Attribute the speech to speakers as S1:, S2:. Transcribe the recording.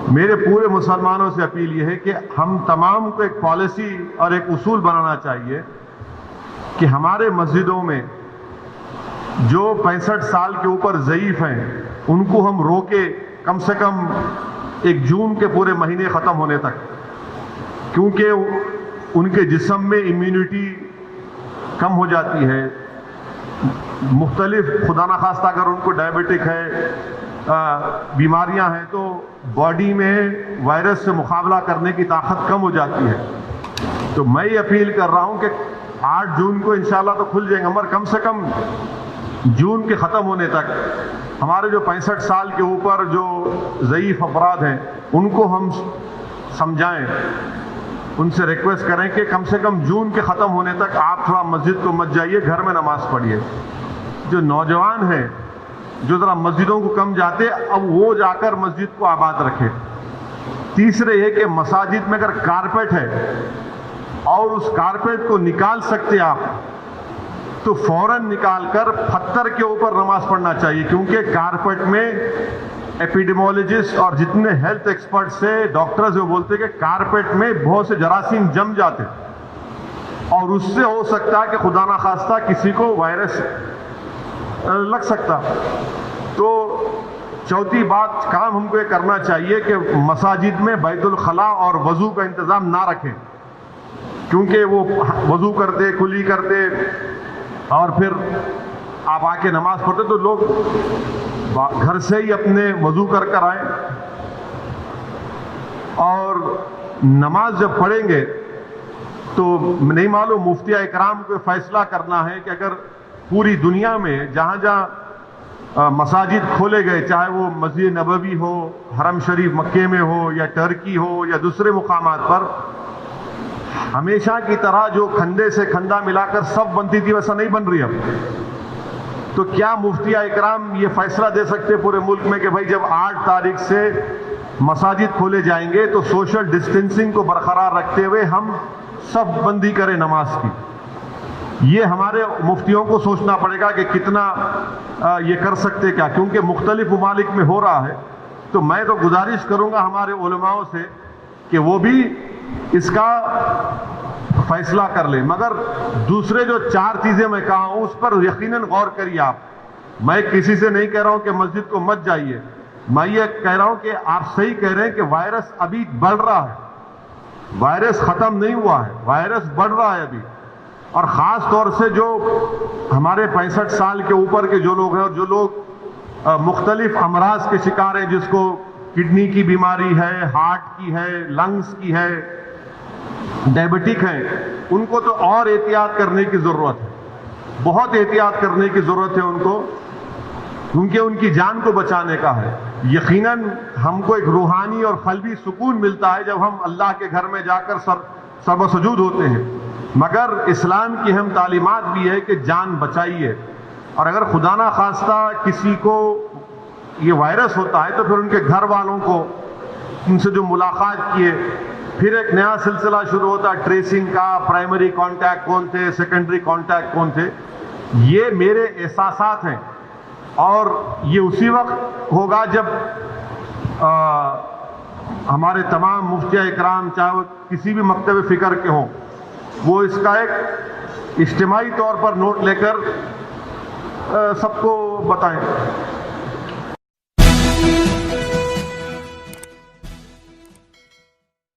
S1: میرے پورے مسلمانوں سے اپیل یہ ہے کہ ہم تمام کو ایک پالیسی اور ایک اصول بنانا چاہیے کہ ہمارے مسجدوں میں جو 65 سال کے اوپر ضعیف ہیں ان کو ہم روکے کم سے کم 1 جون کے پورے مہینے ختم ہونے تک، کیونکہ ان کے جسم میں امیونٹی کم ہو جاتی ہے. مختلف خدا نخواستہ اگر ان کو ڈائبٹک ہے، بیماریاں ہیں، تو باڈی میں وائرس سے مقابلہ کرنے کی طاقت کم ہو جاتی ہے. تو میں یہ اپیل کر رہا ہوں کہ 8 جون کو انشاءاللہ تو کھل جائیں گے، مگر کم سے کم جون کے ختم ہونے تک ہمارے جو 65 سال کے اوپر جو ضعیف افراد ہیں ان کو ہم سمجھائیں، ان سے ریکویسٹ کریں کہ کم سے کم جون کے ختم ہونے تک آپ تھوڑا مسجد کو مت جائیے، گھر میں نماز پڑھیے. جو نوجوان ہیں جو ذرا مسجدوں کو کم جاتے، اب وہ جا کر مسجد کو آباد رکھے. تیسرے یہ کہ مساجد میں اگر کارپیٹ ہے اور اس کارپیٹ کو نکال سکتے آپ تو فوراً نکال کر پتھر کے اوپر نماز پڑھنا چاہیے، کیونکہ کارپیٹ میں ایپیڈیمولوجسٹ اور جتنے ہیلتھ ایکسپرٹ سے ڈاکٹرز وہ بولتے ہیں کہ کارپیٹ میں بہت سے جراثیم جم جاتے اور اس سے ہو سکتا ہے کہ خدا نخواستہ کسی کو وائرس لگ سکتا. تو چوتھی بات کام ہم کو یہ کرنا چاہیے کہ مساجد میں بیت الخلاء اور وضو کا انتظام نہ رکھیں، کیونکہ وہ وضو کرتے کلی کرتے اور پھر آپ آ کے نماز پڑھتے تو لوگ گھر سے ہی اپنے وضو کر آئیں. اور نماز جب پڑھیں گے تو نہیں معلوم مفتی اکرام کو فیصلہ کرنا ہے کہ اگر پوری دنیا میں جہاں جہاں مساجد کھولے گئے، چاہے وہ مسجد نبوی ہو، حرم شریف مکے میں ہو، یا ٹرکی ہو، یا دوسرے مقامات پر، ہمیشہ کی طرح جو کھندے سے کھندا ملا کر سب بنتی تھی ویسا نہیں بن رہی اب. تو کیا مفتی اکرام یہ فیصلہ دے سکتے پورے ملک میں کہ بھائی جب 8 تاریخ سے مساجد کھولے جائیں گے تو سوشل ڈسٹینسنگ کو برقرار رکھتے ہوئے ہم سب بندی کریں نماز کی؟ یہ ہمارے مفتیوں کو سوچنا پڑے گا کہ کتنا یہ کر سکتے کیا، کیونکہ مختلف ممالک میں ہو رہا ہے. تو میں تو گزارش کروں گا ہمارے علماؤں سے کہ وہ بھی اس کا فیصلہ کر لیں. مگر دوسرے جو 4 چیزیں میں کہا ہوں اس پر یقیناً غور کریے آپ. میں کسی سے نہیں کہہ رہا ہوں کہ مسجد کو مت جائیے، میں یہ کہہ رہا ہوں کہ آپ صحیح کہہ رہے ہیں کہ وائرس ابھی بڑھ رہا ہے، وائرس ختم نہیں ہوا ہے، وائرس بڑھ رہا ہے ابھی. اور خاص طور سے جو ہمارے 65 سال کے اوپر کے جو لوگ ہیں اور جو لوگ مختلف امراض کے شکار ہیں، جس کو کڈنی کی بیماری ہے، ہارٹ کی ہے، لنگز کی ہے، ڈائبٹک ہیں، ان کو تو اور احتیاط کرنے کی ضرورت ہے، بہت احتیاط کرنے کی ضرورت ہے ان کو، کیونکہ ان کی جان کو بچانے کا ہے. یقیناً ہم کو ایک روحانی اور قلبی سکون ملتا ہے جب ہم اللہ کے گھر میں جا کر سر و سجود ہوتے ہیں، مگر اسلام کی اہم تعلیمات بھی ہے کہ جان بچائیے. اور اگر خدا نہ خواستہ کسی کو یہ وائرس ہوتا ہے تو پھر ان کے گھر والوں کو، ان سے جو ملاقات کیے، پھر ایک نیا سلسلہ شروع ہوتا ہے ٹریسنگ کا. پرائمری کانٹیکٹ کون تھے، سیکنڈری کانٹیکٹ کون تھے. یہ میرے احساسات ہیں اور یہ اسی وقت ہوگا جب ہمارے تمام مفتی اکرام، چاہے وہ کسی بھی مکتب فکر کے ہوں، وہ اس کا ایک اجتماعی طور پر نوٹ لے کر سب کو بتائیں.